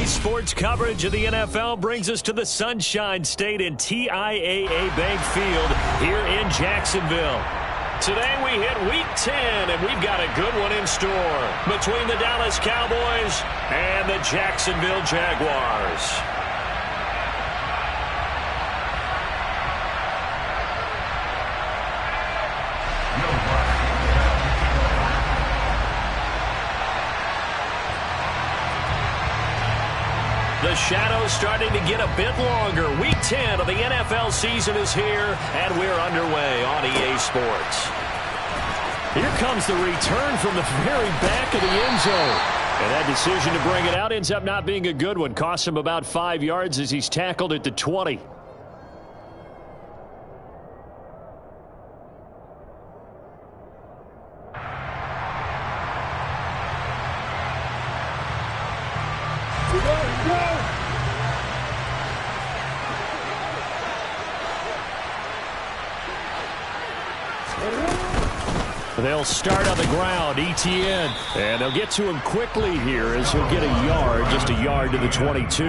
EA Sports coverage of the NFL brings us to the Sunshine State and TIAA Bank Field here in Jacksonville. Today we hit Week 10, and we've got a good one in store between the Dallas Cowboys and the Jacksonville Jaguars. The shadow's starting to get a bit longer. Week 10 of the NFL season is here, and we're underway on EA Sports. Here comes the return from the very back of the end zone. And that decision to bring it out ends up not being a good one. Costs him about 5 yards as he's tackled at the 20. They'll start on the ground, ETN. And they'll get to him quickly here as he'll get a yard, just a yard to the 22.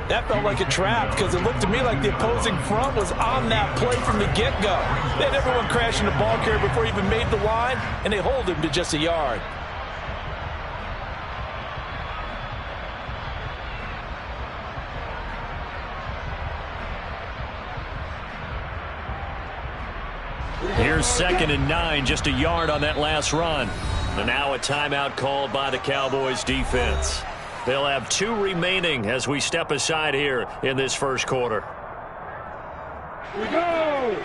That felt like a trap because it looked to me like the opposing front was on that play from the get-go. They had everyone crashing the ball carrier before he even made the line, and they hold him to just a yard. Here's 2nd and 9, just a yard on that last run. And now a timeout called by the Cowboys defense. They'll have 2 remaining as we step aside here in this first quarter. We go!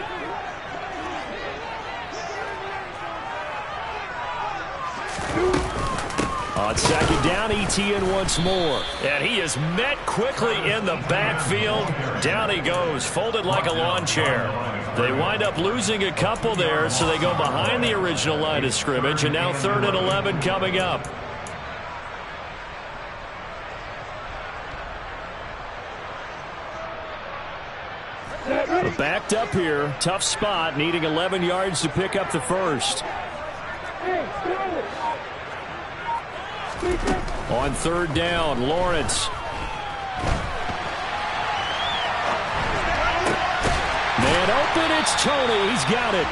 On 2nd down, ETN once more. And he is met quickly in the backfield. Down he goes, folded like a lawn chair. They wind up losing a couple there, so they go behind the original line of scrimmage. And now 3rd and 11 coming up. We're backed up here. Tough spot, needing 11 yards to pick up the first. On 3rd down, Lawrence. Man open, it's Tony. He's got it.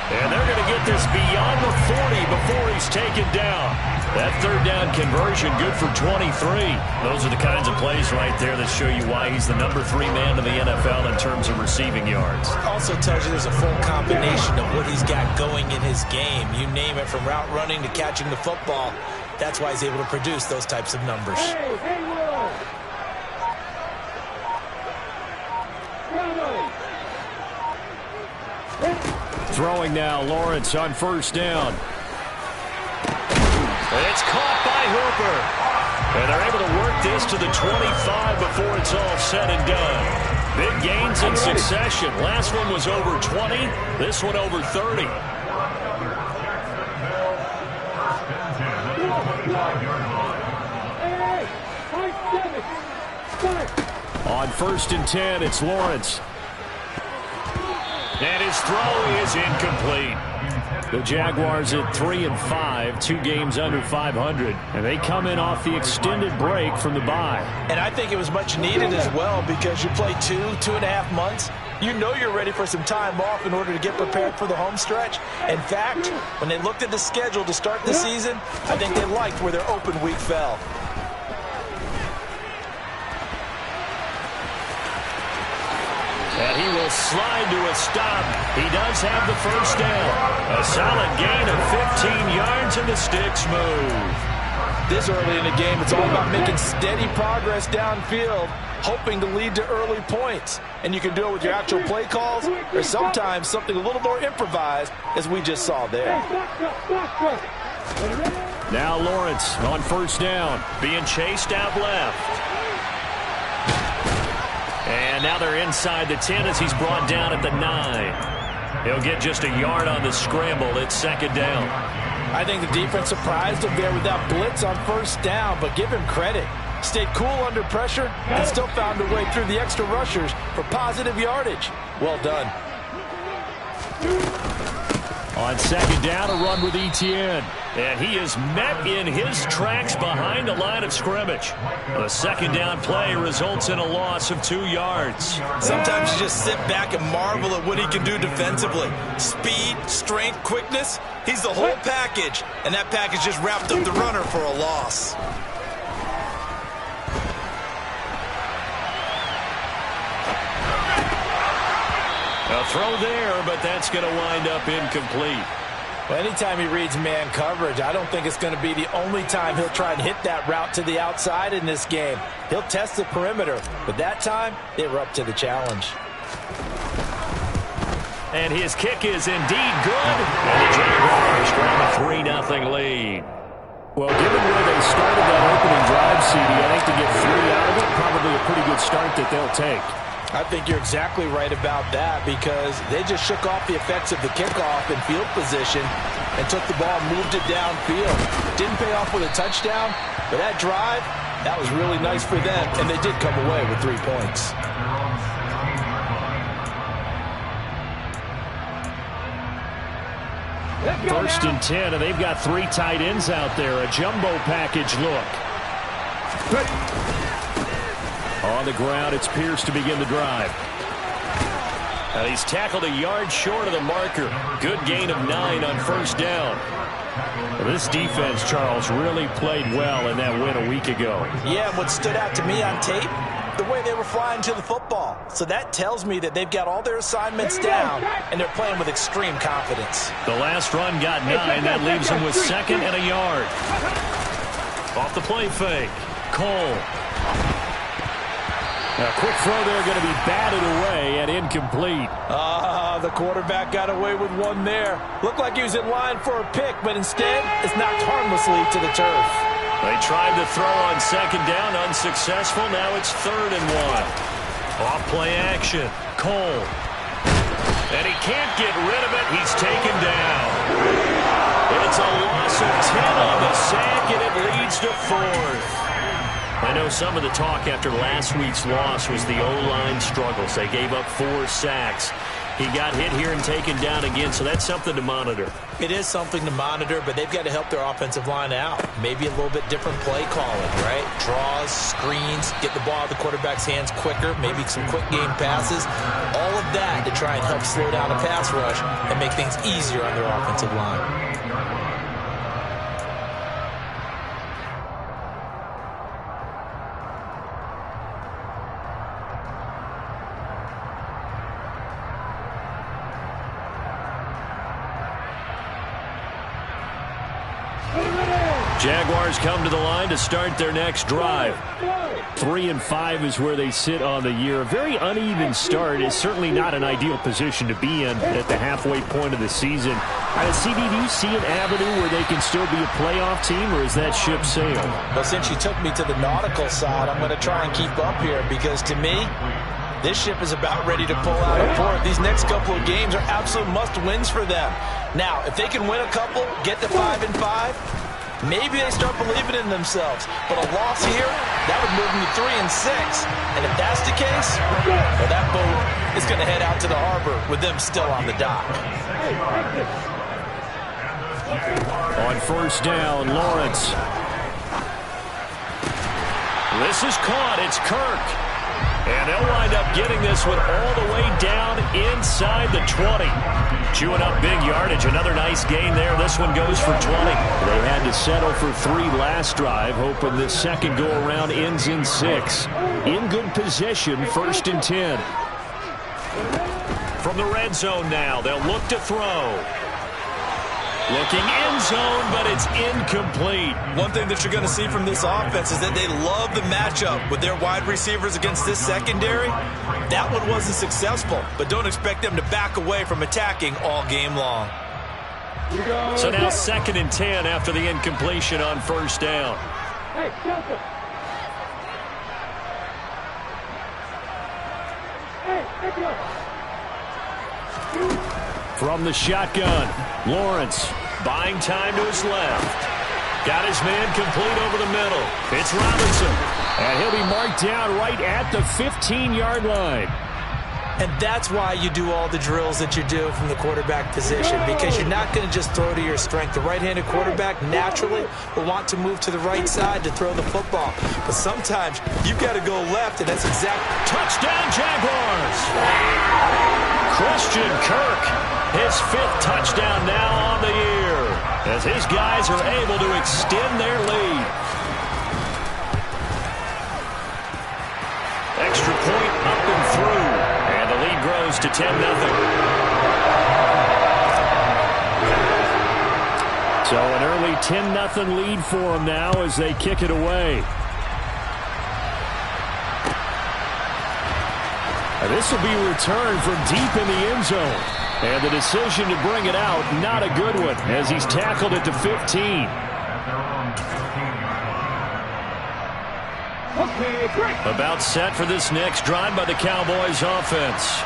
And they're going to get this beyond the 40 before he's taken down. That 3rd down conversion good for 23. Those are the kinds of plays right there that show you why he's the number 3 man in the NFL in terms of receiving yards. Also tells you there's a full combination of what he's got going in his game. You name it, from route running to catching the football. That's why he's able to produce those types of numbers. Throwing now, Lawrence on 1st down. It's caught by Hooper. And they're able to work this to the 25 before it's all said and done. Big gains in succession. Last one was over 20. This one over 30. On 1st and 10, it's Lawrence. And his throw is incomplete. The Jaguars at 3-5, 2 games under 500. And they come in off the extended break from the bye. And I think it was much needed as well, because you play 2.5 months. You know you're ready for some time off in order to get prepared for the home stretch. In fact, when they looked at the schedule to start the season, I think they liked where their open week fell. And he will slide to a stop. He does have the 1st down. A solid gain of 15 yards, and the sticks move. This early in the game, it's all about making steady progress downfield, hoping to lead to early points. And you can do it with your actual play calls, or sometimes something a little more improvised, as we just saw there. Now Lawrence on 1st down, being chased out left. And now they're inside the 10 as he's brought down at the 9. He'll get just a yard on the scramble. It's 2nd down. I think the defense surprised him there with that blitz on 1st down, but give him credit. Stayed cool under pressure and still found a way through the extra rushers for positive yardage. Well done. On second down, a run with Etienne. And he is met in his tracks behind the line of scrimmage. The second down play results in a loss of 2 yards. Sometimes you just sit back and marvel at what he can do defensively. Speed, strength, quickness. He's the whole package. And that package just wrapped up the runner for a loss. A throw there, but that's going to wind up incomplete. Well, anytime he reads man coverage, I don't think it's going to be the only time he'll try and hit that route to the outside in this game. He'll test the perimeter, but that time, they were up to the challenge. And his kick is indeed good. And the Jaguars grab a 3-0 lead. Well, given where they started that opening drive, CD, I think to get 3 out of it, probably a pretty good start that they'll take. I think you're exactly right about that because they just shook off the effects of the kickoff and field position and took the ball and moved it downfield. Didn't pay off with a touchdown, but that drive, that was really nice for them, and they did come away with 3 points. First and 10, and they've got 3 tight ends out there. A jumbo package look. On the ground, it's Pierce to begin the drive. And he's tackled a yard short of the marker. Good gain of 9 on first down. Well, this defense, Charles, really played well in that win a week ago. Yeah, what stood out to me on tape, the way they were flying to the football. So that tells me that they've got all their assignments down, and they're playing with extreme confidence. The last run got 9. That leaves them with 2nd and a yard. Off the play fake. Cole. A quick throw there going to be batted away and incomplete. The quarterback got away with one there. Looked like he was in line for a pick, but instead it's knocked harmlessly to the turf. They tried to throw on second down, unsuccessful. Now it's 3rd and 1. Off play action. Cole. And he can't get rid of it. He's taken down. It's a loss of 10 on the sack, and it leads to 4th. I know some of the talk after last week's loss was the O-line struggles. They gave up 4 sacks. He got hit here and taken down again, so that's something to monitor. It is something to monitor, but they've got to help their offensive line out. Maybe a little bit different play calling, right? Draws, screens, get the ball out of the quarterback's hands quicker, maybe some quick game passes. All of that to try and help slow down a pass rush and make things easier on their offensive line. Jaguars come to the line to start their next drive. 3-5 is where they sit on the year. A very uneven start is certainly not an ideal position to be in at the halfway point of the season. CD, do you see an avenue where they can still be a playoff team, or is that ship sailed? Well, since you took me to the nautical side, I'm going to try and keep up here because to me, this ship is about ready to pull out of port. These next couple of games are absolute must-wins for them. Now, if they can win a couple, get to 5-5, maybe they start believing in themselves. But a loss here, that would move them to 3-6. And if that's the case, well, that boat is going to head out to the harbor with them still on the dock. On first down, Lawrence. This is caught. It's Kirk. And they'll wind up getting this one all the way down inside the 20. Chewing up big yardage. Another nice gain there. This one goes for 20. They had to settle for 3 last drive, hoping this second go-around ends in 6. In good position, 1st and 10. From the red zone now, they'll look to throw. Looking end zone, but it's incomplete. One thing that you're going to see from this offense is that they love the matchup with their wide receivers against this secondary. That one wasn't successful, but don't expect them to back away from attacking all game long. So now 2nd and 10 after the incompletion on first down. Hey, Joseph. Hey, pick it up. From the shotgun, Lawrence buying time to his left. Got his man complete over the middle. It's Robinson. And he'll be marked down right at the 15-yard line. And that's why you do all the drills that you do from the quarterback position, because you're not going to just throw to your strength. The right-handed quarterback naturally will want to move to the right side to throw the football. But sometimes you've got to go left, and that's exact. Touchdown, Jaguars! Christian Kirk, his 5th touchdown now on the year, as his guys are able to extend their lead. Extra point up and through, and the lead grows to 10-0. So an early 10-0 lead for them now as they kick it away. And this will be returned from deep in the end zone. And the decision to bring it out, not a good one, as he's tackled at the 15. About set for this next drive by the Cowboys offense.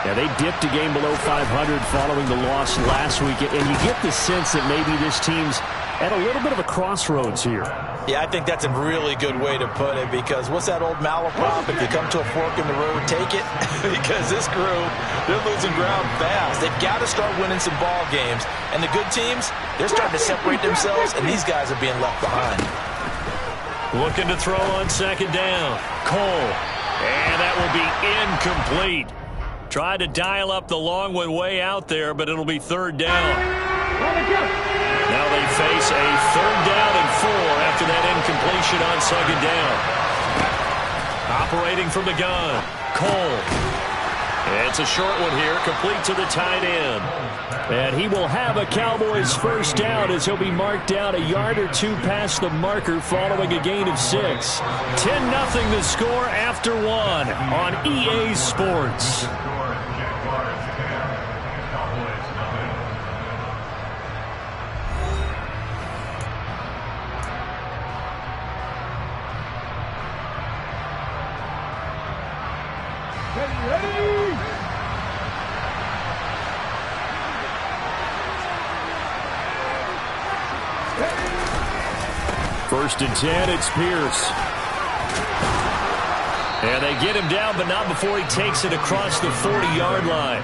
Yeah, they dipped a game below 500 following the loss last week, and you get the sense that maybe this team's at a little bit of a crossroads here. Yeah, I think that's a really good way to put it, because what's that old malaprop? If you come to a fork in the road, take it. Because this group, they're losing ground fast. They've got to start winning some ball games. And the good teams, they're starting to separate themselves, and these guys are being left behind. Looking to throw on second down. Cole. And that will be incomplete. Tried to dial up the long one way out there, but it'll be third down. Now they face a third down and 4 after that incompletion on second down. Operating from the gun, Cole. It's a short one here, complete to the tight end. And he will have a Cowboys first down as he'll be marked down a yard or 2 past the marker following a gain of 6. 10-0 the score after 1 on EA Sports. First and 10, it's Pierce. And they get him down, but not before he takes it across the 40-yard line.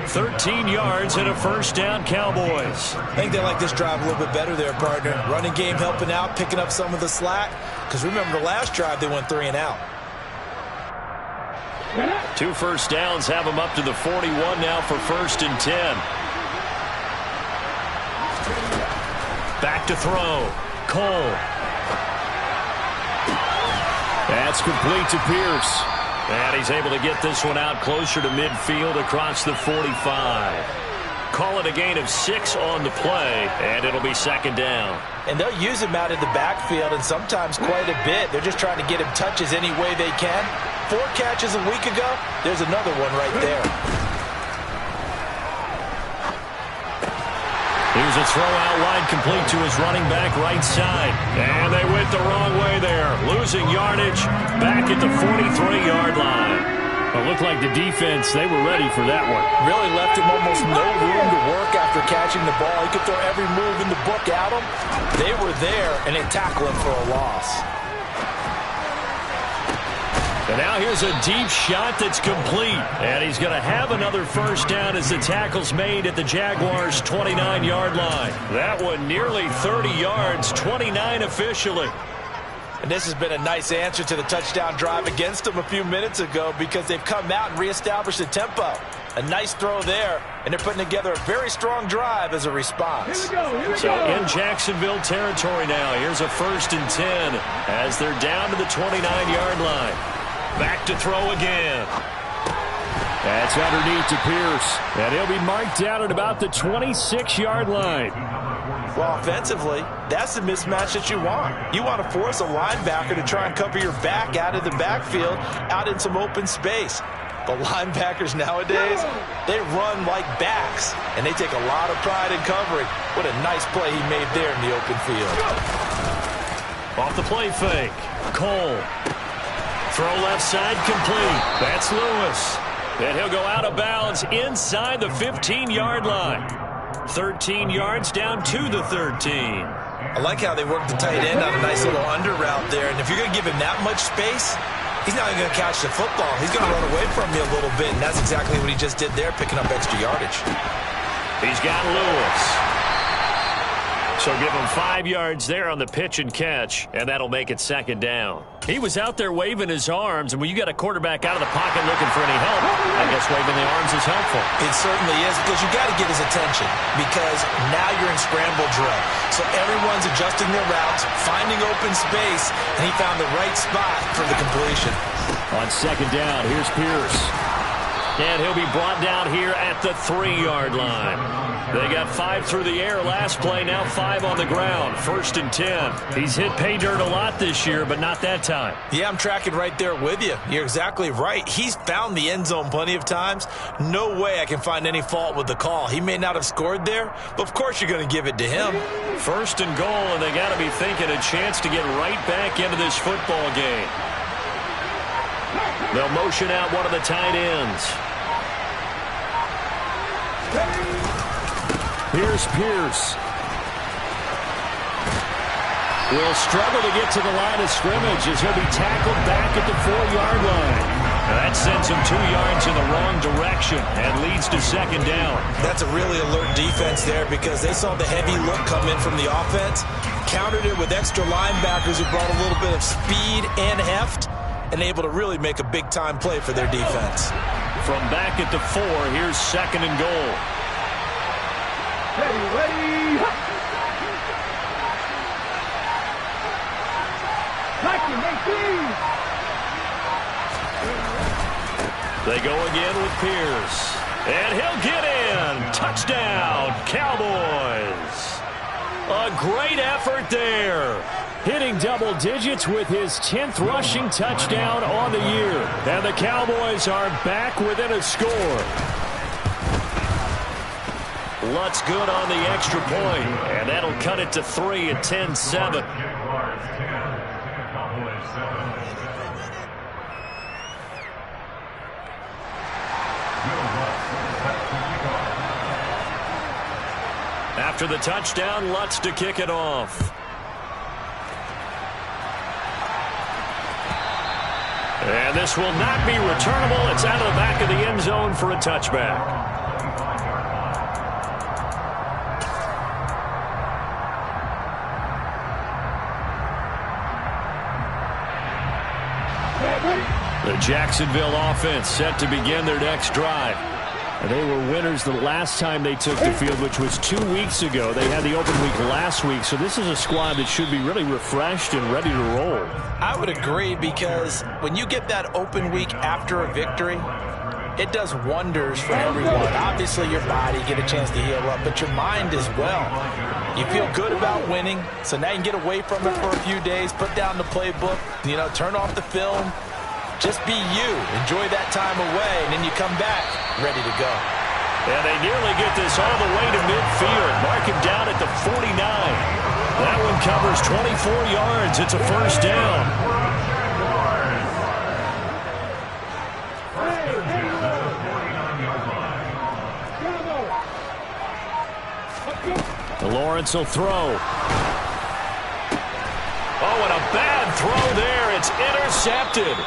13 yards and a first down, Cowboys. I think they like this drive a little bit better there, partner. Running game helping out, picking up some of the slack. Because remember, the last drive they went 3 and out. 2 first downs have him up to the 41 now for first and 10. Back to throw. Cole. That's complete to Pierce. And he's able to get this one out closer to midfield across the 45. Call it a gain of 6 on the play, and it'll be second down. And they'll use him out in the backfield, and sometimes quite a bit. They're just trying to get him touches any way they can. 4 catches a week ago, there's another one right there. Here's a throw out wide, complete to his running back right side. And they went the wrong way there. Losing yardage back at the 43-yard line. It looked like the defense, they were ready for that one. Really left him almost no room to work after catching the ball. He could throw every move in the book at him. They were there, and they tackled him for a loss. And now here's a deep shot that's complete. And he's going to have another first down as the tackle's made at the Jaguars' 29-yard line. That one nearly 30 yards, 29 officially. And this has been a nice answer to the touchdown drive against them a few minutes ago, because they've come out and reestablished the tempo. A nice throw there, and they're putting together a very strong drive as a response. Here we So go. in Jacksonville territory now, here's a first and 10 as they're down to the 29-yard line. Back to throw again. That's underneath to Pierce. And he'll be marked down at about the 26-yard line. Well, offensively, that's the mismatch that you want. You want to force a linebacker to try and cover your back out of the backfield, out in some open space. The linebackers nowadays, they run like backs, and they take a lot of pride in covering. What a nice play he made there in the open field. Off the play fake. Cole. Throw left side complete. That's Lewis. And he'll go out of bounds inside the 15-yard line. 13 yards down to the 13. I like how they work the tight end on a nice little under route there. And if you're going to give him that much space, He's not even going to catch the football. He's going to run away from me a little bit, and that's exactly what he just did there, picking up extra yardage. He's got Lewis. So give him 5 yards there on the pitch and catch, and that'll make it second down. He was out there waving his arms, and when you got a quarterback out of the pocket looking for any help, I guess waving the arms is helpful. It certainly is, because you got to get his attention, because now you're in scramble drill. So everyone's adjusting their routes, finding open space, and he found the right spot for the completion. On second down, here's Pierce. And he'll be brought down here at the 3-yard line. They got 5 through the air last play, now 5 on the ground. 1st and 10. He's hit pay dirt a lot this year, but not that time. Yeah, I'm tracking right there with you. You're exactly right. He's found the end zone plenty of times. No way I can find any fault with the call. He may not have scored there, but of course you're going to give it to him. 1st and goal, and they got to be thinking a chance to get right back into this football game. They'll motion out one of the tight ends. Here's Pierce. Will struggle to get to the line of scrimmage as he'll be tackled back at the 4-yard line. Now that sends him 2 yards in the wrong direction and leads to second down. That's a really alert defense there, because they saw the heavy look come in from the offense, countered it with extra linebackers who brought a little bit of speed and heft, and able to really make a big-time play for their defense. From back at the 4, here's 2nd and goal. Ready. They go again with Pierce. And he'll get in. Touchdown, Cowboys. A great effort there. Hitting double digits with his 10th rushing touchdown on the year. And the Cowboys are back within a score. Lutz good on the extra point, and that'll cut it to 3 at 10-7. After the touchdown, Lutz to kick it off. And this will not be returnable. It's out of the back of the end zone for a touchback. The Jacksonville offense set to begin their next drive. And they were winners the last time they took the field, which was 2 weeks ago. They had the open week last week, so this is a squad that should be really refreshed and ready to roll. I would agree, because when you get that open week after a victory, it does wonders for everyone. Obviously, your body, get a chance to heal up, but your mind as well. You feel good about winning, so now you can get away from it for a few days, put down the playbook, turn off the film. Just be you. Enjoy that time away, and then you come back ready to go. And they nearly get this all the way to midfield. Mark him down at the 49. That one covers 24 yards. It's a 1st down. Lawrence will throw. Oh, and a bad throw there. It's intercepted.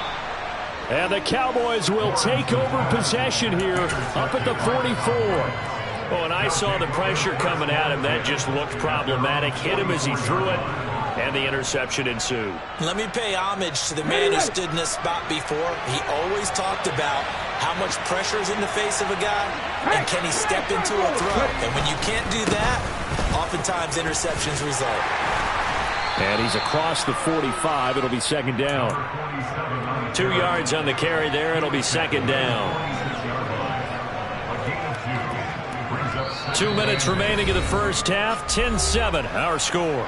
And the Cowboys will take over possession here up at the 44. Oh, and I saw the pressure coming at him. That just looked problematic. Hit him as he threw it, and the interception ensued. Let me pay homage to the man who stood in this spot before. He always talked about how much pressure is in the face of a guy, and can he step into a throw. And when you can't do that, oftentimes interceptions result. And he's across the 45. It'll be second down. 2 yards on the carry there. It'll be second down. 2 minutes remaining in the first half. 10-7, our score.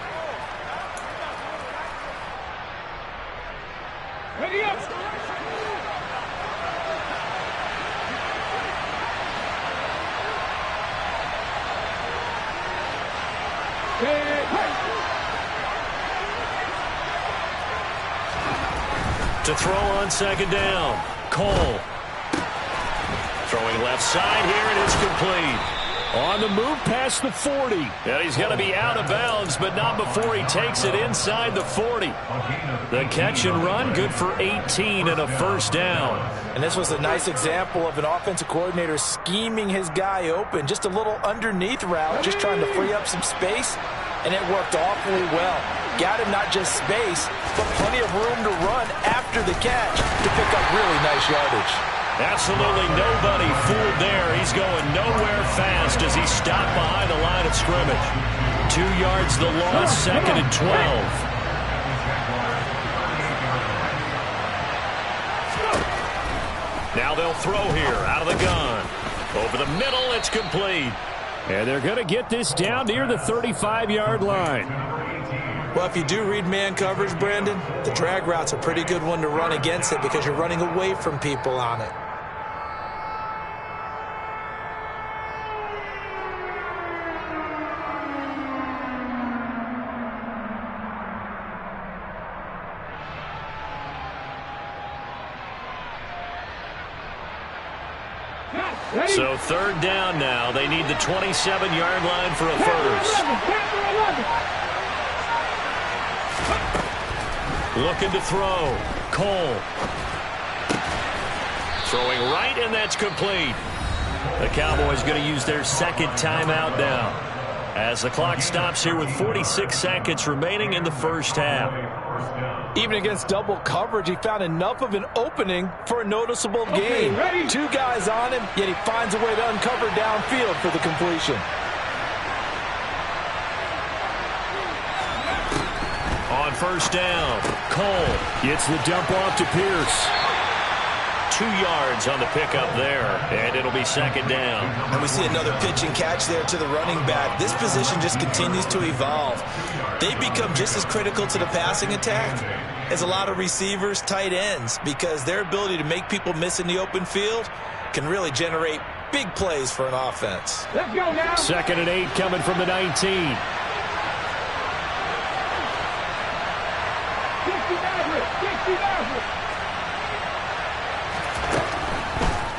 Ready up. To throw on second down. Cole. Throwing left side here, and it's complete. On the move past the 40. And he's going to be out of bounds, but not before he takes it inside the 40. The catch and run, good for 18 and a first down. And this was a nice example of an offensive coordinator scheming his guy open. Just a little underneath route, just trying to free up some space, and it worked awfully well. Got him not just space, but plenty of room to run after the catch to pick up really nice yardage. Absolutely nobody fooled there. He's going nowhere fast as he stopped behind the line of scrimmage. 2 yards the loss, second and 12. Now they'll throw here out of the gun. Over the middle, it's complete. And they're going to get this down near the 35-yard line. Well, if you do read man coverage, Brandon, the drag route's a pretty good one to run against it because you're running away from people on it. So third down now. They need the 27-yard line for a first. Looking to throw. Cole. Throwing right, and that's complete. The Cowboys going to use their second timeout now, as the clock stops here with 46 seconds remaining in the first half. Even against double coverage, he found enough of an opening for a noticeable gain. 2 guys on him, yet he finds a way to uncover downfield for the completion. On first down, Cole gets the dump off to Pierce. 2 yards on the pickup there, and it'll be second down. And we see another pitch and catch there to the running back. This position just continues to evolve. They become just as critical to the passing attack as a lot of receivers, tight ends, because their ability to make people miss in the open field can really generate big plays for an offense. Let's go now. Second and 8 coming from the 19.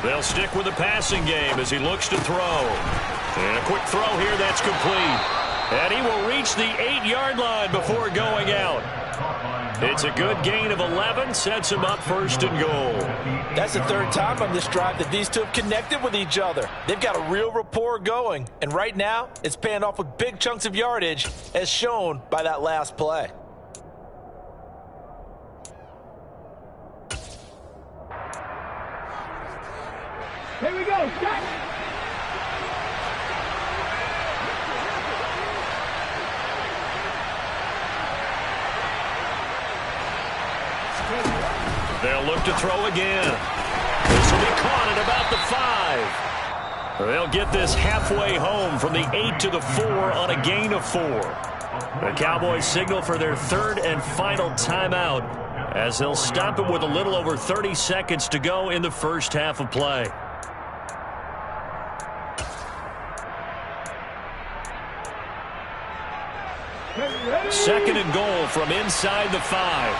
They'll stick with the passing game as he looks to throw. And a quick throw here, that's complete. And he will reach the 8-yard line before going out. It's a good gain of 11, sets him up first and goal. That's the third time on this drive that these two have connected with each other. They've got a real rapport going. And right now, it's paying off with big chunks of yardage, as shown by that last play. Here we go. Stop. They'll look to throw again. This will be caught at about the 5. They'll get this halfway home from the 8 to the 4 on a gain of 4. The Cowboys signal for their third and final timeout, as they'll stop it with a little over 30 seconds to go in the first half of play. Second and goal from inside the 5.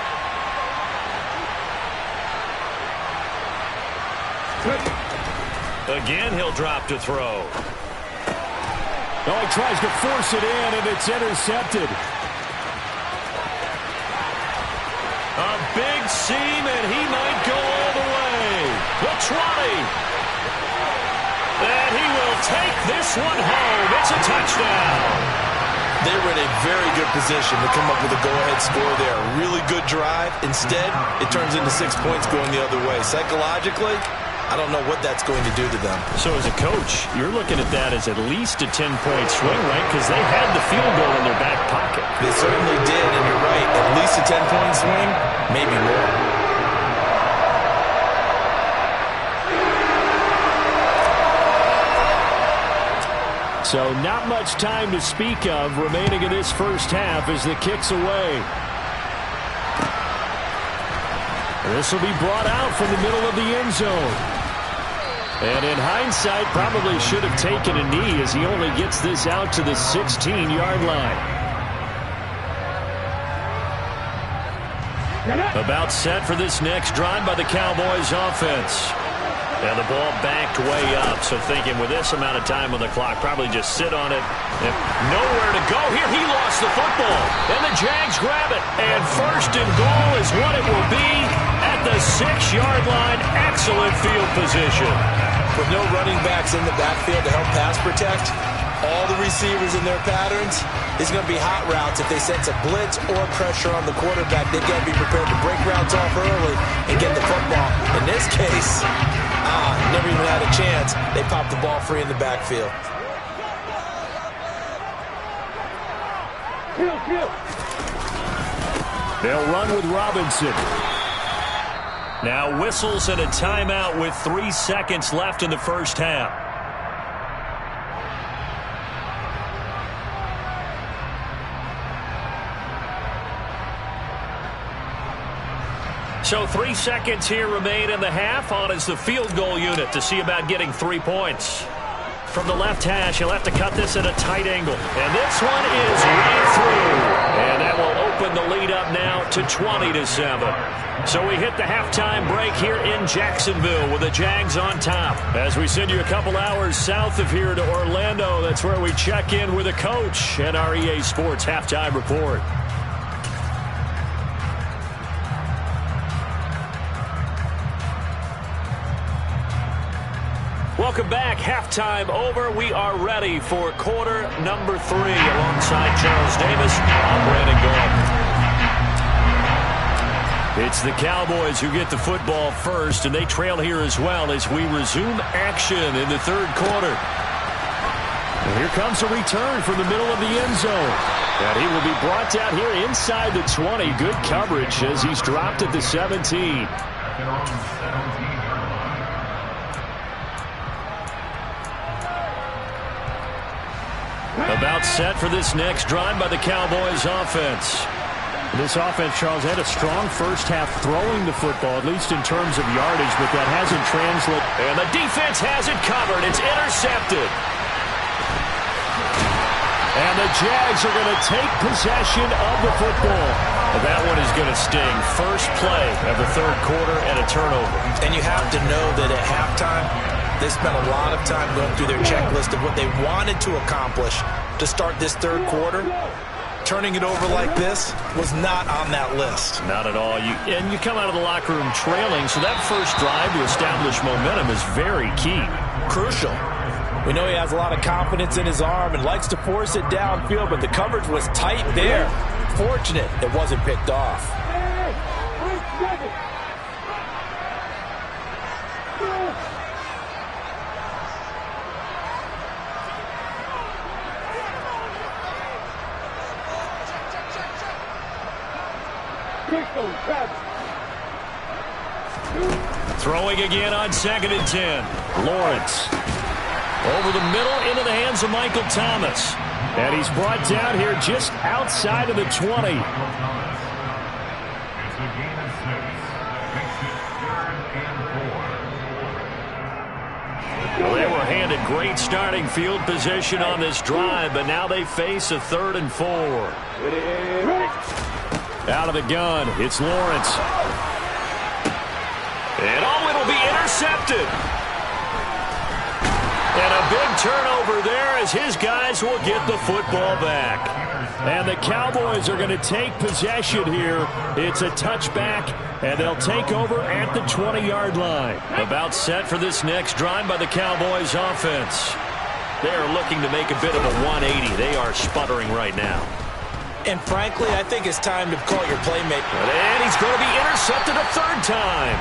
Again, he'll drop to throw. Oh, he tries to force it in, and it's intercepted. A big seam, and he might go all the way. The 20. And he will take this one home. It's a touchdown. They were in a very good position to come up with a go-ahead score there. A really good drive. Instead, it turns into 6 points going the other way. Psychologically, I don't know what that's going to do to them. So as a coach, you're looking at that as at least a 10-point swing, right? Because they had the field goal in their back pocket. They certainly did, and you're right. At least a 10-point swing, maybe more. So not much time to speak of remaining in this first half as the kick's away. This will be brought out from the middle of the end zone. And in hindsight, probably should have taken a knee as he only gets this out to the 16-yard line. About set for this next drive by the Cowboys offense. And the ball backed way up, so thinking with this amount of time on the clock, probably just sit on it. And nowhere to go here. He lost the football. And the Jags grab it. And first and goal is what it will be at the 6-yard line. Excellent field position. With no running backs in the backfield to help pass protect, all the receivers in their patterns, it's going to be hot routes if they sense a blitz or pressure on the quarterback. They've got to be prepared to break routes off early and get the football. In this case, never even had a chance. They popped the ball free in the backfield. They'll run with Robinson. Now whistles and a timeout with 3 seconds left in the first half. So 3 seconds here remain in the half. On is the field goal unit to see about getting 3 points. From the left hash, he'll have to cut this at a tight angle. And this one is right through. And that will open the lead up now to 20-7. So we hit the halftime break here in Jacksonville with the Jags on top. As we send you a couple hours south of here to Orlando, that's where we check in with the coach and our EA Sports halftime report. Welcome back. Halftime over. We are ready for quarter number 3. Alongside Charles Davis, I'm Brandon Gault. It's the Cowboys who get the football first, and they trail here as well as we resume action in the third quarter. And here comes a return from the middle of the end zone. And he will be brought down here inside the 20. Good coverage as he's dropped at the 17. About set for this next drive by the Cowboys offense. This offense, Charles, had a strong first half throwing the football, at least in terms of yardage, but that hasn't translated. And the defense has it covered. It's intercepted. And the Jags are going to take possession of the football. And that one is going to sting. First play of the third quarter and a turnover. And you have to know that at halftime, they spent a lot of time going through their checklist of what they wanted to accomplish to start this third quarter. Turning it over like this was not on that list. Not at all. And you come out of the locker room trailing, so that first drive to establish momentum is very key. Crucial. We know he has a lot of confidence in his arm and likes to force it downfield, but the coverage was tight there. Fortunate it wasn't picked off. Throwing again on 2nd and 10. Lawrence. Over the middle into the hands of Michael Thomas. And he's brought down here just outside of the 20. Well, they were handed great starting field position on this drive, but now they face a 3rd and 4. Out of the gun, it's Lawrence. And it'll be intercepted. And a big turnover there as his guys will get the football back. And the Cowboys are going to take possession here. It's a touchback, and they'll take over at the 20-yard line. About set for this next drive by the Cowboys offense. They are looking to make a bit of a 180. They are sputtering right now. And frankly, I think it's time to call your playmaker. And he's going to be intercepted a 3rd time.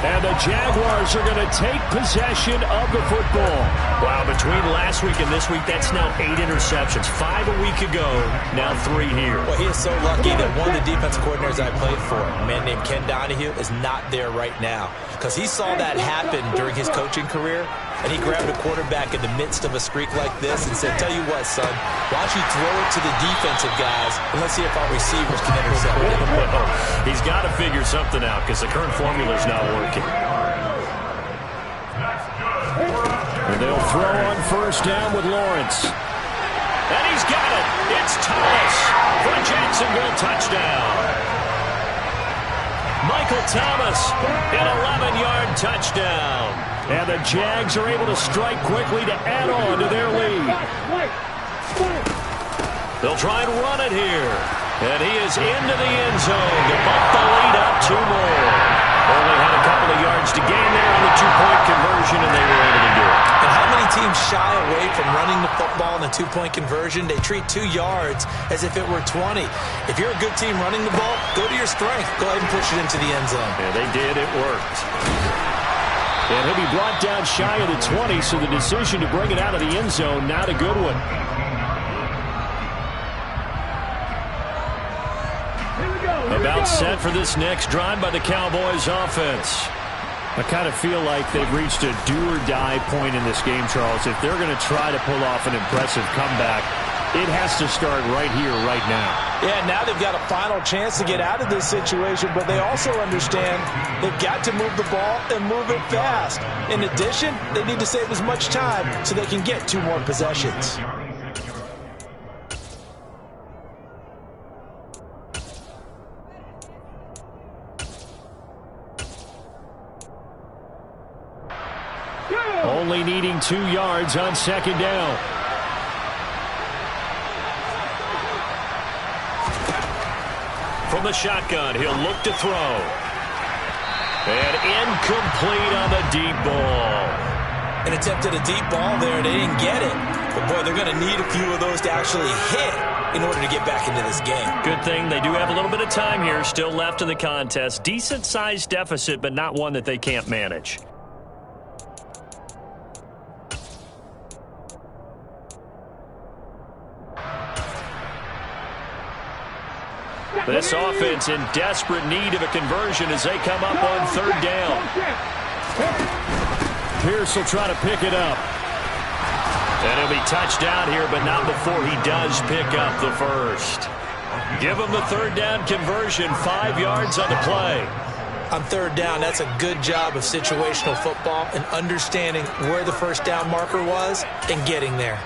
And the Jaguars are going to take possession of the football. Wow, between last week and this week, that's now 8 interceptions. 5 a week ago, now 3 here. Well, he is so lucky that one of the defensive coordinators I played for, a man named Ken Donahue, is not there right now. Because he saw that happen during his coaching career, and he grabbed a quarterback in the midst of a streak like this and said, tell you what, son, why don't you throw it to the defensive guys, and let's see if our receivers can intercept it. He's got to figure something out because the current formula's not working. And they'll throw on 1st down with Lawrence. And he's got it. It's Thomas for a Jacksonville touchdown. Michael Thomas, an 11-yard touchdown. And the Jags are able to strike quickly to add on to their lead. They'll try and run it here. And he is into the end zone to bump the lead up 2 more. Only had a couple of yards to gain there on the 2-point conversion, and they were able to do it. And how many teams shy away from running the football in the 2-point conversion? They treat 2 yards as if it were 20. If you're a good team running the ball, go to your strength. Go ahead and push it into the end zone. Yeah, they did. It worked. And he'll be brought down shy of the 20, so the decision to bring it out of the end zone, not a good one. About set for this next drive by the Cowboys offense. I kind of feel like they've reached a do-or-die point in this game, Charles. If they're going to try to pull off an impressive comeback, it has to start right here, right now. Yeah, now they've got a final chance to get out of this situation, but they also understand they've got to move the ball and move it fast. In addition, they need to save as much time so they can get 2 more possessions. Only needing 2 yards on 2nd down. From the shotgun, he'll look to throw. And incomplete on the deep ball. An attempt at a deep ball there. They didn't get it. But, boy, they're going to need a few of those to actually hit in order to get back into this game. Good thing they do have a little bit of time here still left in the contest. Decent-sized deficit, but not one that they can't manage. This offense in desperate need of a conversion as they come up on 3rd down. Pierce will try to pick it up. And he'll be touched down here, but not before he does pick up the first. Give him the 3rd down conversion, 5 yards on the play. On 3rd down, that's a good job of situational football and understanding where the 1st down marker was and getting there.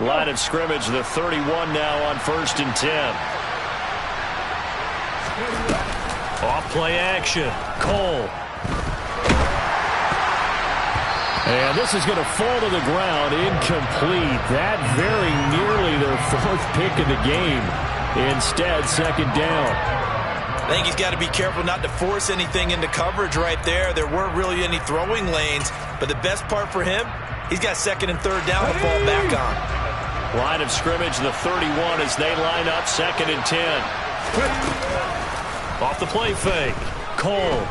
Line of scrimmage, the 31 now on 1st and 10. Off play action. Cole. And this is going to fall to the ground. Incomplete. That very nearly their 4th pick of the game. Instead, 2nd down. I think he's got to be careful not to force anything into coverage right there. There weren't really any throwing lanes. But the best part for him, he's got 2nd and 3rd down to fall back on. Line of scrimmage, the 31 as they line up 2nd and 10. Off the play fake. Cole.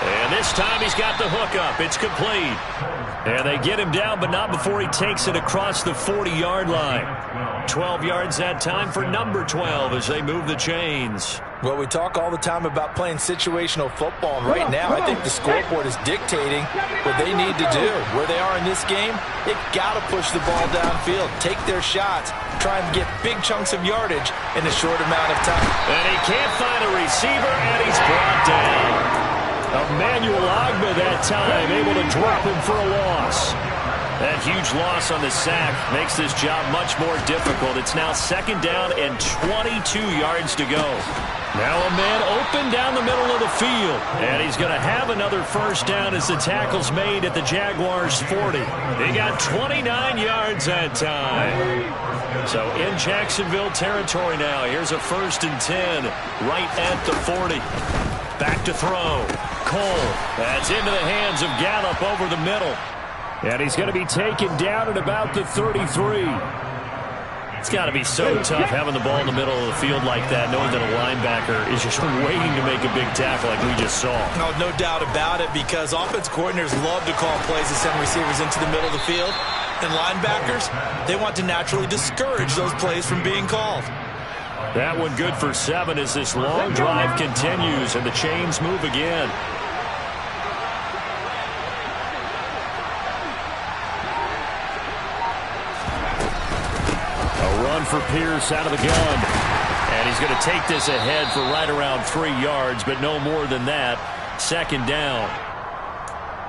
And this time he's got the hook up. It's complete. And they get him down, but not before he takes it across the 40-yard line. 12 yards that time for number 12 as they move the chains. Well, we talk all the time about playing situational football, and right now I think the scoreboard is dictating what they need to do. Where they are in this game, they've got to push the ball downfield, take their shots, try and get big chunks of yardage in a short amount of time. And he can't find a receiver, and he's brought down. Emmanuel Ogbah that time, able to drop him for a loss. That huge loss on the sack makes this job much more difficult. It's now 2nd down and 22 yards to go. Now a man open down the middle of the field. And he's going to have another 1st down as the tackle's made at the Jaguars' 40. They got 29 yards that time. So in Jacksonville territory now. Here's a 1st and 10 right at the 40. Back to throw. Cole. That's into the hands of Gallup over the middle. And he's going to be taken down at about the 33. It's got to be so tough having the ball in the middle of the field like that, knowing that a linebacker is just waiting to make a big tackle like we just saw. No doubt about it, because offense coordinators love to call plays to send receivers into the middle of the field. And linebackers, they want to naturally discourage those plays from being called. That one good for 7 as this long drive continues and the chains move again. For Pierce out of the gun. And he's going to take this ahead for right around 3 yards, but no more than that. 2nd down.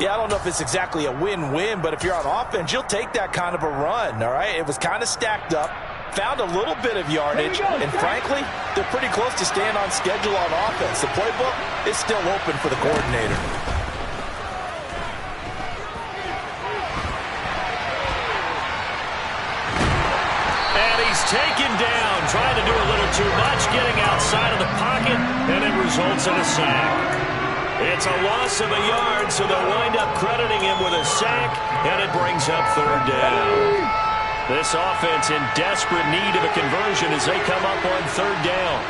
Yeah, I don't know if it's exactly a win-win, but if you're on offense, you'll take that kind of a run, all right? It was kind of stacked up. found a little bit of yardage, and frankly, they're pretty close to staying on schedule on offense. The playbook is still open for the coordinator. Taken down, trying to do a little too much, getting outside of the pocket, and it results in a sack. It's a loss of a yard, so they'll wind up crediting him with a sack, and it brings up third down. This offense in desperate need of a conversion as they come up on third down.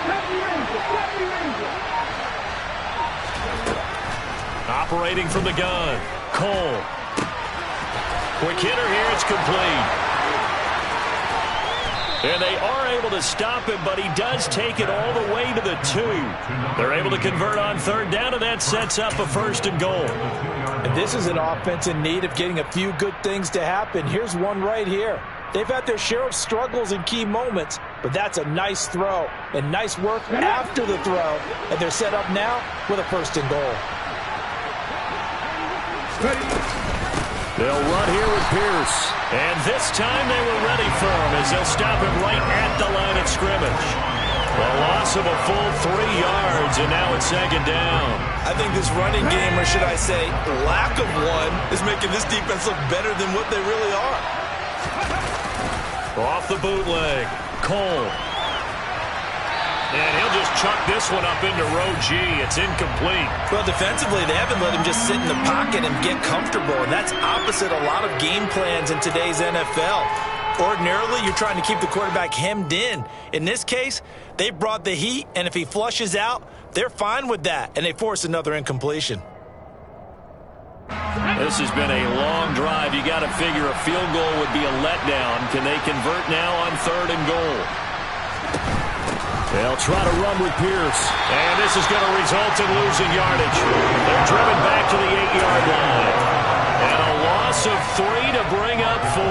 Operating from the gun, Cole. Quick hitter here, it's complete. And they are able to stop him, but he does take it all the way to the 2. They're able to convert on third down, and that sets up a first and goal. And this is an offense in need of getting a few good things to happen. Here's one right here. They've had their share of struggles in key moments, but that's a nice throw and nice work after the throw. And they're set up now with a first and goal. They'll run here with Pierce. And this time they were ready for him as they'll stop him right at the line of scrimmage. A loss of a full 3 yards, and now it's second down. I think this running game, or should I say lack of one, is making this defense look better than what they really are. Off the bootleg, Cole. And he'll just chuck this one up into row G. It's incomplete. Well, defensively, they haven't let him just sit in the pocket and get comfortable, and that's opposite a lot of game plans in today's NFL. Ordinarily, you're trying to keep the quarterback hemmed in. In this case, they brought the heat, and if he flushes out, they're fine with that, and they force another incompletion. This has been a long drive. You got to figure a field goal would be a letdown. Can they convert now on third and goal? They'll try to run with Pierce. And this is going to result in losing yardage. They're driven back to the 8-yard line. And a loss of 3 to bring up 4.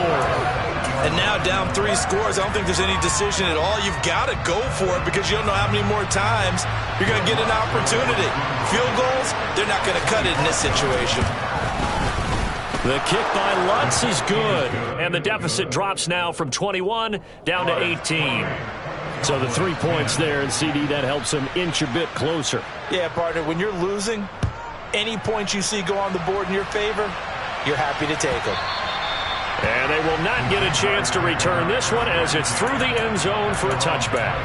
And now down 3 scores. I don't think there's any decision at all. You've got to go for it because you don't know how many more times you're going to get an opportunity. Field goals, they're not going to cut it in this situation. The kick by Lutz is good. And the deficit drops now from 21 down to 18. So the 3 points there, and CD, that helps them inch a bit closer. Yeah, partner, when you're losing, any points you see go on the board in your favor, you're happy to take them. And they will not get a chance to return this one as it's through the end zone for a touchback.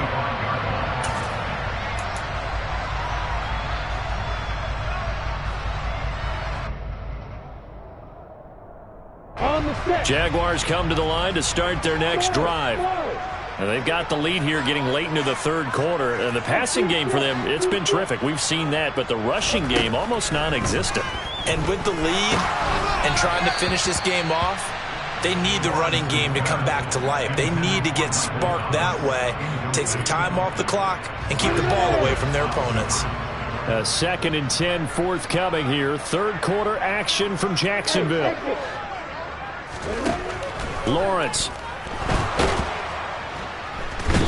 Jaguars come to the line to start their next drive. And they've got the lead here getting late into the third quarter. And the passing game for them, it's been terrific. We've seen that, but the rushing game almost non-existent. And with the lead and trying to finish this game off, they need the running game to come back to life. They need to get sparked that way, take some time off the clock, and keep the ball away from their opponents. A 2nd and 10 forthcoming here. Third quarter action from Jacksonville. Lawrence.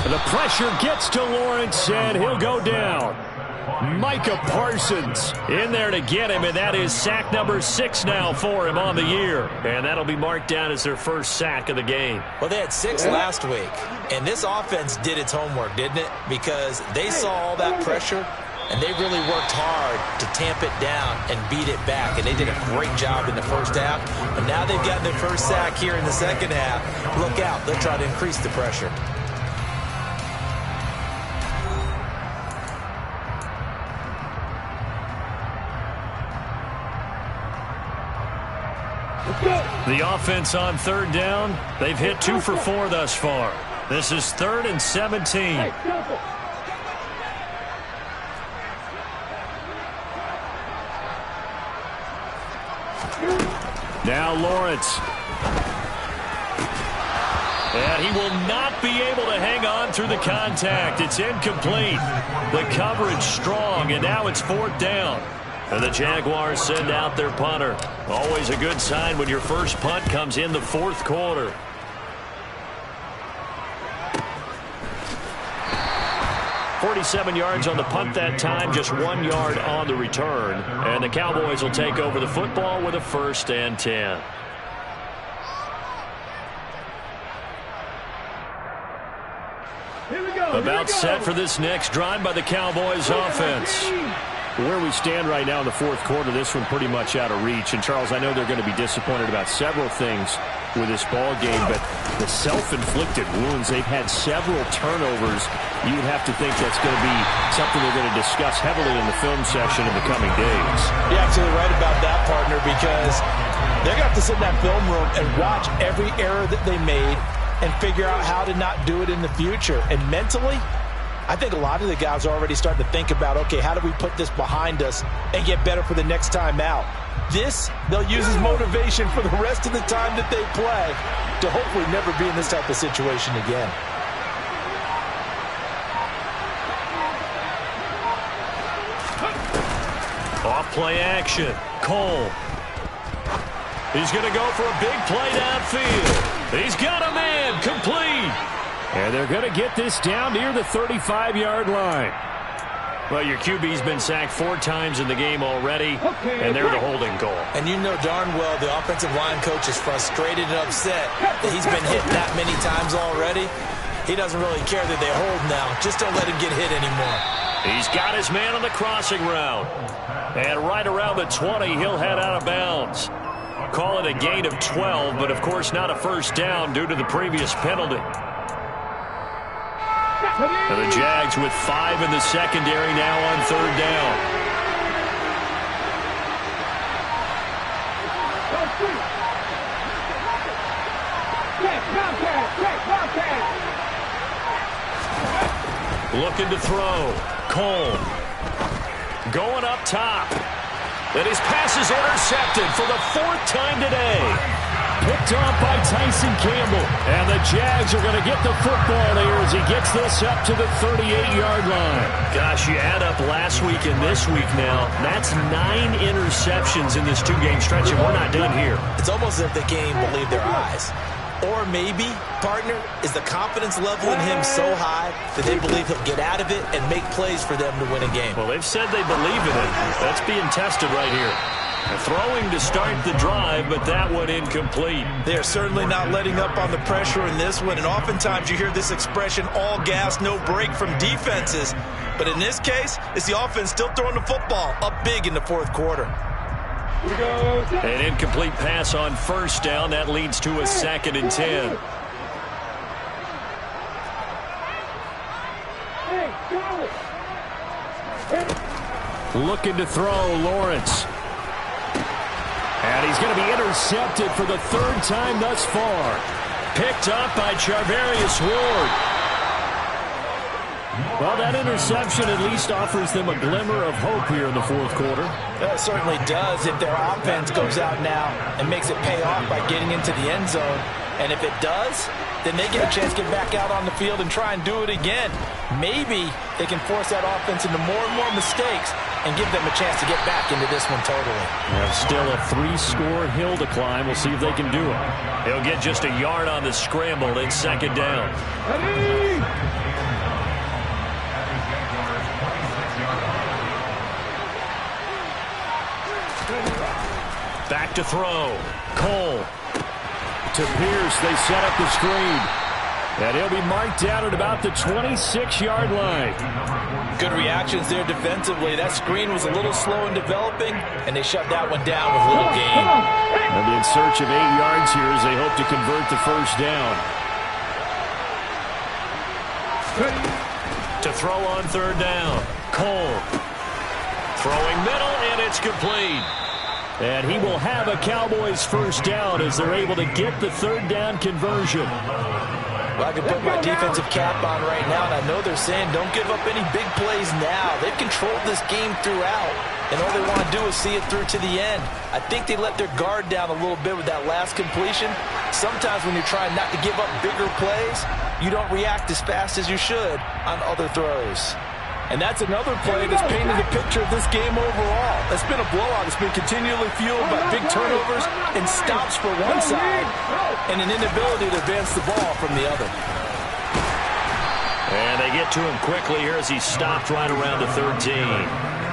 The pressure gets to Lawrence, and he'll go down. Micah Parsons in there to get him, and that is sack number 6 now for him on the year. And that'll be marked down as their first sack of the game. Well, they had 6 last week, and this offense did its homework, didn't it? Because they saw all that pressure, and they really worked hard to tamp it down and beat it back. And they did a great job in the first half. But now they've gotten their first sack here in the second half. Look out. They'll try to increase the pressure. The offense on third down, they've hit 2 for 4 thus far. This is 3rd and 17. Now Lawrence. And he will not be able to hang on through the contact. It's incomplete. The coverage strong, and now it's 4th down. And the Jaguars send out their punter. Always a good sign when your first punt comes in the 4th quarter. .47 yards on the punt that time, just 1 yard on the return. And the Cowboys will take over the football with a 1st and 10. About set for this next drive by the Cowboys offense. Where we stand right now in the fourth quarter, this one pretty much out of reach. And, Charles, I know they're going to be disappointed about several things with this ball game, but the self-inflicted wounds, they've had several turnovers. You would have to think that's going to be something they're going to discuss heavily in the film session in the coming days. You're absolutely right about that, partner, because they're going to have to sit in that film room and watch every error that they made and figure out how to not do it in the future. And mentally, I think a lot of the guys are already starting to think about, okay, how do we put this behind us and get better for the next time out? This, they'll use as motivation for the rest of the time that they play to hopefully never be in this type of situation again. Off play action. Cole. He's going to go for a big play downfield. He's got a man complete. And they're going to get this down near the 35-yard line. Well, your QB's been sacked 4 times in the game already, and they're the holding goal. And you know darn well the offensive line coach is frustrated and upset that he's been hit that many times already. He doesn't really care that they hold now. Just don't let him get hit anymore. He's got his man on the crossing route. And right around the 20, he'll head out of bounds. Call it a gain of 12, but of course not a first down due to the previous penalty. And the Jags with 5 in the secondary now on 3rd down. Looking to throw. Cole. Going up top. And his pass is intercepted for the 4th time today. Picked off by Tyson Campbell. And the Jags are going to get the football here as he gets this up to the 38-yard line. Gosh, you add up last week and this week now. That's 9 interceptions in this 2-game stretch, and we're not done here. It's almost as if they can't even believe their eyes. Or maybe, partner, is the confidence level in him so high that they believe he'll get out of it and make plays for them to win a game. Well, they've said they believe in it. That's being tested right here. Throwing to start the drive, but that one incomplete. They're certainly not letting up on the pressure in this one, and oftentimes you hear this expression, all gas, no break from defenses. But in this case, it's the offense still throwing the football up big in the 4th quarter. An incomplete pass on 1st down. That leads to a 2nd and 10. Looking to throw, Lawrence. And he's going to be intercepted for the 3rd time thus far. Picked up by Charvarius Ward. Well, that interception at least offers them a glimmer of hope here in the 4th quarter. It certainly does if their offense goes out now and makes it pay off by getting into the end zone. And if it does, then they get a chance to get back out on the field and try and do it again. Maybe they can force that offense into more and more mistakes and give them a chance to get back into this one totally. Well, still a 3-score hill to climb. We'll see if they can do it. He'll get just a yard on the scramble in 2nd down. Back to throw. Cole. To Pierce, they set up the screen. And he'll be marked down at about the 26-yard line. Good reactions there defensively. That screen was a little slow in developing, and they shut that one down with a little gain. They'll be in search of 8 yards here as they hope to convert the 1st down. To throw on 3rd down. Cole. Throwing middle, and it's complete. And he will have a Cowboys 1st down as they're able to get the 3rd down conversion. Well, I can put my defensive cap on right now, and I know they're saying don't give up any big plays now. They've controlled this game throughout, and all they want to do is see it through to the end. I think they let their guard down a little bit with that last completion. Sometimes when you're trying not to give up bigger plays, you don't react as fast as you should on other throws. And that's another play that's painted the picture of this game overall. It's been a blowout. It's been continually fueled by big turnovers and stops for one side and an inability to advance the ball from the other. And they get to him quickly here as he's stopped right around the 13.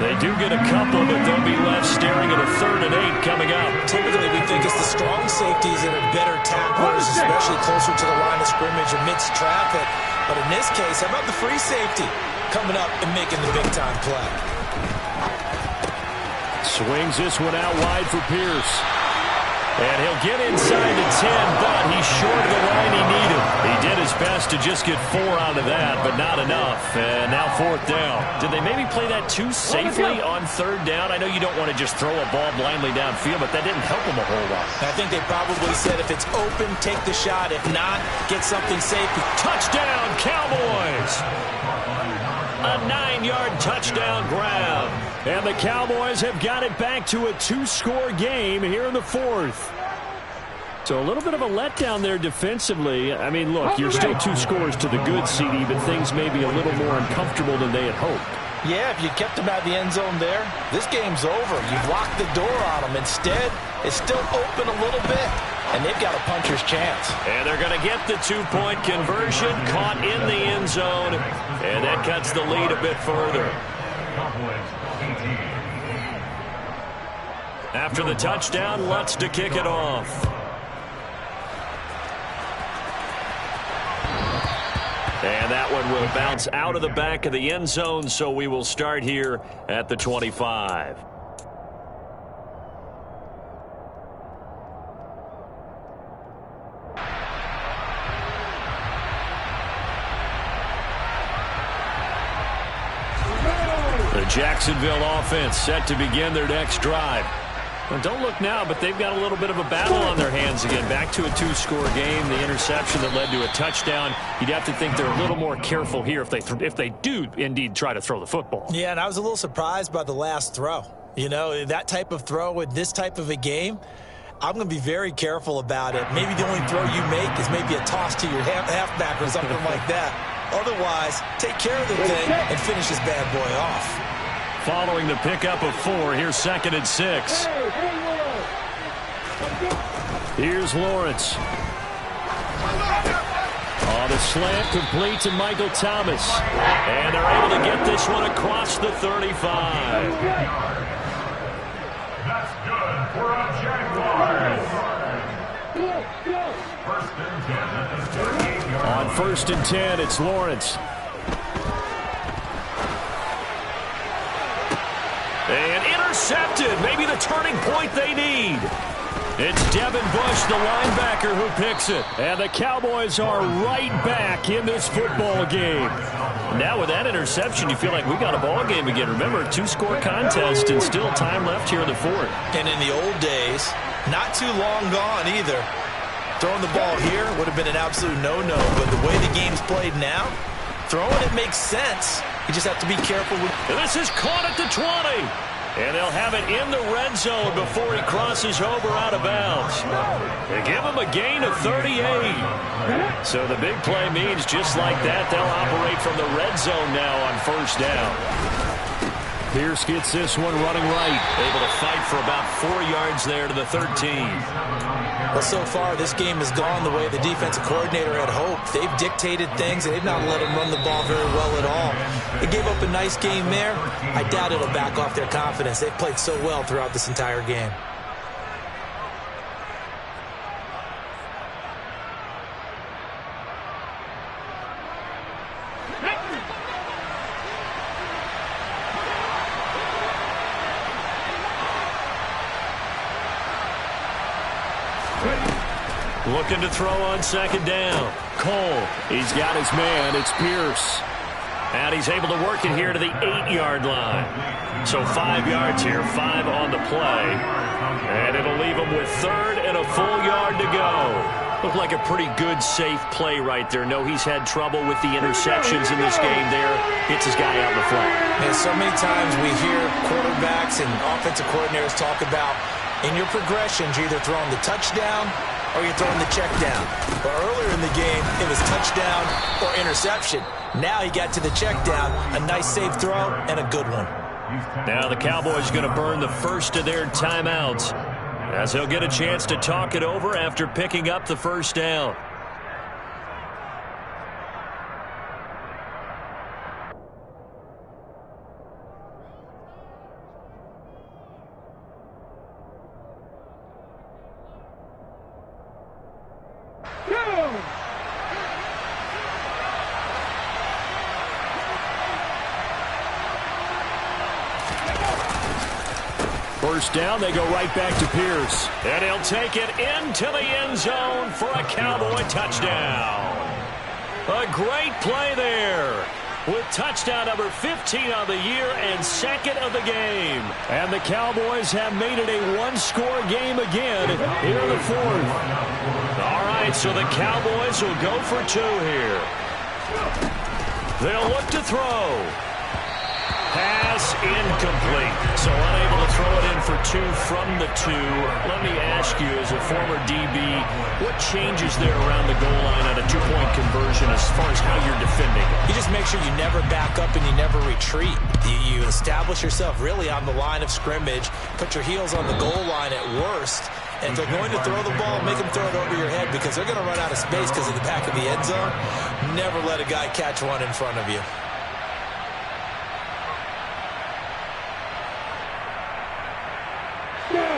They do get a couple, but they'll be left staring at a 3rd and 8 coming up. Typically, we think it's the strong safeties that are better tacklers, especially closer to the line of scrimmage amidst traffic. But in this case, how about the free safety coming up and making the big-time play? Swings this one out wide for Pierce. And he'll get inside the 10, but he's short of the line he needed. He did his best to just get 4 out of that, but not enough. And now 4th down. Did they maybe play that too safely on 3rd down? I know you don't want to just throw a ball blindly downfield, but that didn't help him a whole lot. I think they probably said if it's open, take the shot. If not, get something safe. Touchdown, Cowboys! A 9-yard touchdown grab. And the Cowboys have got it back to a 2-score game here in the 4th. So a little bit of a letdown there defensively. I mean, look, you're still 2 scores to the good, CD, but things may be a little more uncomfortable than they had hoped. Yeah, if you kept them out of the end zone there, this game's over. You've locked the door on them. Instead, it's still open a little bit, and they've got a puncher's chance. And they're going to get the 2-point conversion, caught in the end zone, and that cuts the lead a bit further. After the touchdown, Lutz to kick it off. And that one will bounce out of the back of the end zone, so we will start here at the 25. The Jacksonville offense set to begin their next drive. Well, don't look now, but they've got a little bit of a battle on their hands again. Back to a 2-score game. The interception that led to a touchdown. You'd have to think they're a little more careful here if they do indeed try to throw the football. Yeah, and I was a little surprised by the last throw. You know, that type of throw with this type of a game, I'm going to be very careful about it. Maybe the only throw you make is maybe a toss to your halfback or something like that. Otherwise, take care of the thing and finish this bad boy off. Following the pickup of 4, here's 2nd and 6. Here's Lawrence. On the slant, complete to Michael Thomas. And they're able to get this one across the 35. That's good for a Jaguars. On 1st and 10, it's Lawrence. And intercepted. Maybe the turning point they need. It's Devin Bush, the linebacker, who picks it. And the Cowboys are right back in this football game. Now with that interception, you feel like we got a ball game again. Remember, 2-score contest and still time left here in the 4th. And in the old days, not too long gone either. Throwing the ball here would have been an absolute no-no. But the way the game's played now, throwing it makes sense. You just have to be careful. And this is caught at the 20. And they'll have it in the red zone before he crosses over out of bounds. They give him a gain of 38. So the big play means just like that, they'll operate from the red zone now on 1st down. Pierce gets this one running right. Able to fight for about 4 yards there to the 13. Well, so far, this game has gone the way the defensive coordinator had hoped. They've dictated things, and they've not let him run the ball very well at all. They gave up a nice game there. I doubt it'll back off their confidence. They've played so well throughout this entire game. Looking to throw on 2nd down. Cole, he's got his man. It's Pierce. And he's able to work it here to the 8-yard line. So 5 yards here, 5 on the play. And it'll leave him with 3rd and a full yard to go. Looked like a pretty good, safe play right there. No, he's had trouble with the interceptions in this game there. Hits his guy out in the flat. And so many times we hear quarterbacks and offensive coordinators talk about in your progressions, you're either throwing the touchdown or you're throwing the check down. But earlier in the game, it was touchdown or interception. Now he got to the check down, a nice safe throw, and a good one. Now the Cowboys are going to burn the first of their timeouts as he'll get a chance to talk it over after picking up the 1st down. First down, they go right back to Pierce. And he'll take it into the end zone for a Cowboy touchdown. A great play there, with touchdown number 15 on the year and second of the game. And the Cowboys have made it a one-score game again here in the fourth. All right, so the Cowboys will go for two here. They'll look to throw. Pass incomplete. So unable to throw it in for two from the two. Let me ask you, as a former DB, what changes there around the goal line on a two-point conversion as far as how you're defending? You just make sure you never back up and you never retreat. You establish yourself really on the line of scrimmage, put your heels on the goal line at worst, and if they're going to throw the ball, make them throw it over your head because they're going to run out of space because of the back of the end zone. Never let a guy catch one in front of you.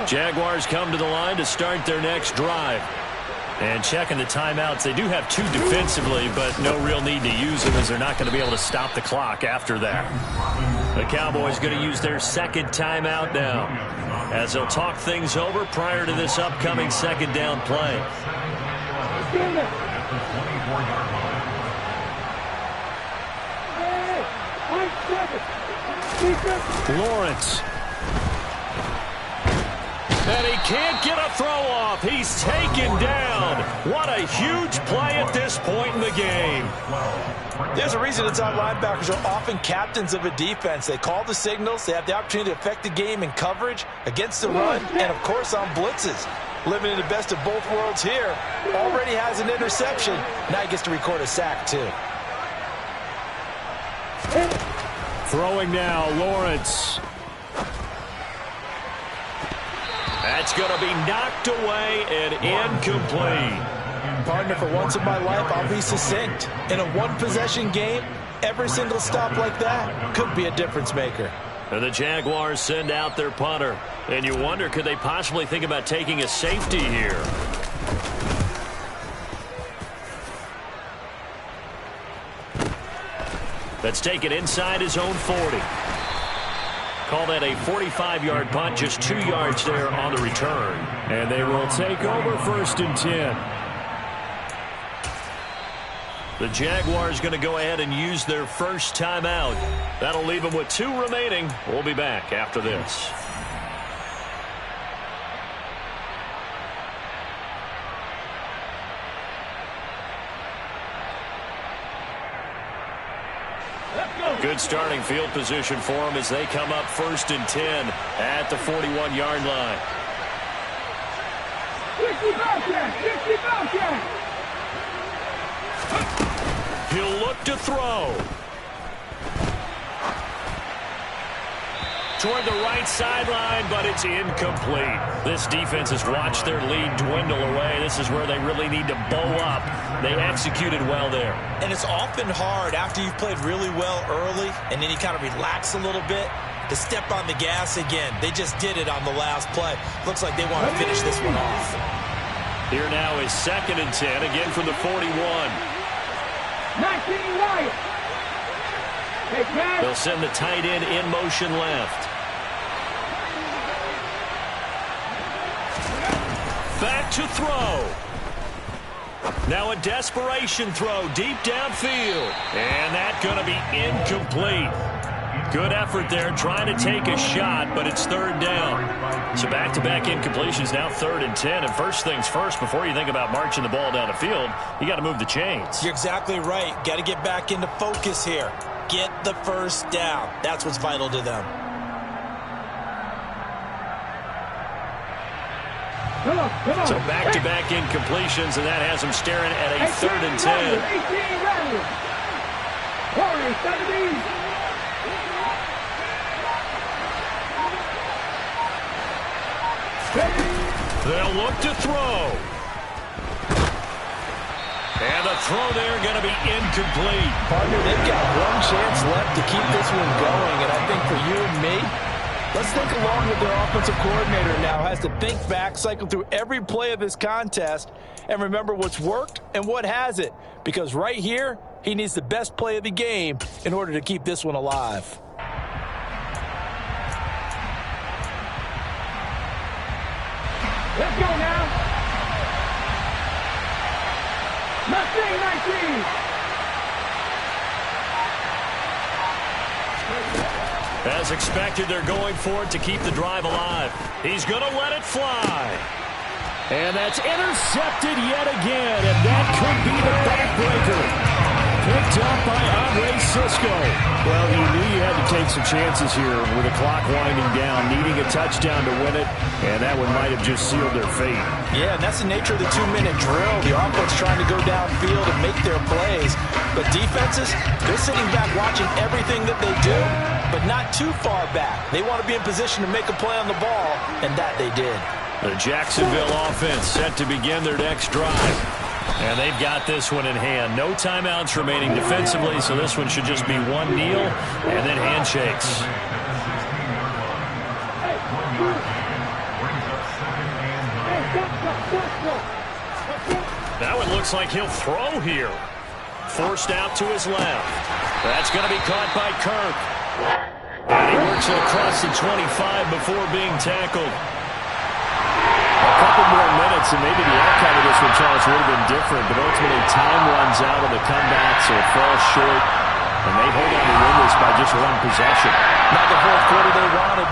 Jaguars come to the line to start their next drive. And checking the timeouts, they do have two defensively, but no real need to use them as they're not going to be able to stop the clock after that. The Cowboys going to use their second timeout now, as they'll talk things over prior to this upcoming second down play. Lawrence. And he can't get a throw off. He's taken down. What a huge play at this point in the game. There's a reason inside linebackers are often captains of a defense. They call the signals. They have the opportunity to affect the game in coverage, against the run, and, of course, on blitzes. Living in the best of both worlds here. Already has an interception. Now he gets to record a sack, too. Throwing now, Lawrence. That's going to be knocked away and incomplete. Partner, for once in my life, I'll be succinct. In a one-possession game, every single stop like that could be a difference maker. And the Jaguars send out their punter. And you wonder, could they possibly think about taking a safety here? Let's take it inside his own 40. Call that a 45-yard punt, just 2 yards there on the return. And they will take over first and 10. The Jaguars going to go ahead and use their first timeout. That'll leave them with 2 remaining. We'll be back after this. Good starting field position for them as they come up first and 10 at the 41-yard line. 50 He'll look to throw. Toward the right sideline, but it's incomplete. This defense has watched their lead dwindle away. This is where they really need to bow up. They executed well there. And it's often hard after you've played really well early and then you kind of relax a little bit to step on the gas again. They just did it on the last play. Looks like they want to finish this one off. Here now is second and 10, again from the 41. 19 right. They'll send the tight end in motion left. Back to throw. Now a desperation throw deep downfield. And that's going to be incomplete. Good effort there trying to take a shot, but it's third down. So back-to-back incompletions, now third and 10. And first things first, before you think about marching the ball down the field, you got to move the chains. You're exactly right. Got to get back into focus here. Get the first down. That's what's vital to them. So back-to-back incompletions, and that has them staring at a third and 10. They'll look to throw. And the throw there going to be incomplete. Partner, they've got one chance left to keep this one going, and I think for you and me, Let's think along with their offensive coordinator now. Has to think back, cycle through every play of this contest, and remember what's worked and what hasn't. Because right here, he needs the best play of the game in order to keep this one alive. Let's go now. Mustang 19. As expected, they're going for it to keep the drive alive. He's going to let it fly. And that's intercepted yet again, and that could be the backbreaker. Picked up by Andre Sisco. Well, you knew you had to take some chances here with the clock winding down, needing a touchdown to win it, and that one might have just sealed their fate. Yeah, and that's the nature of the 2-minute drill. The offense trying to go downfield and make their plays. But defenses, they're sitting back watching everything that they do, but not too far back. They want to be in position to make a play on the ball, and that they did. The Jacksonville offense set to begin their next drive. And they've got this one in hand. No timeouts remaining defensively, so this one should just be one kneel and then handshakes. That one looks like he'll throw here. Forced out to his left. That's going to be caught by Kirk. And he works it across the 25 before being tackled. A couple more minutes, and maybe the outcome of this one, Charles, would have been different, but ultimately time runs out on the comeback, so it falls short, and they hold on to win this by just one possession. Not the fourth quarter they wanted, but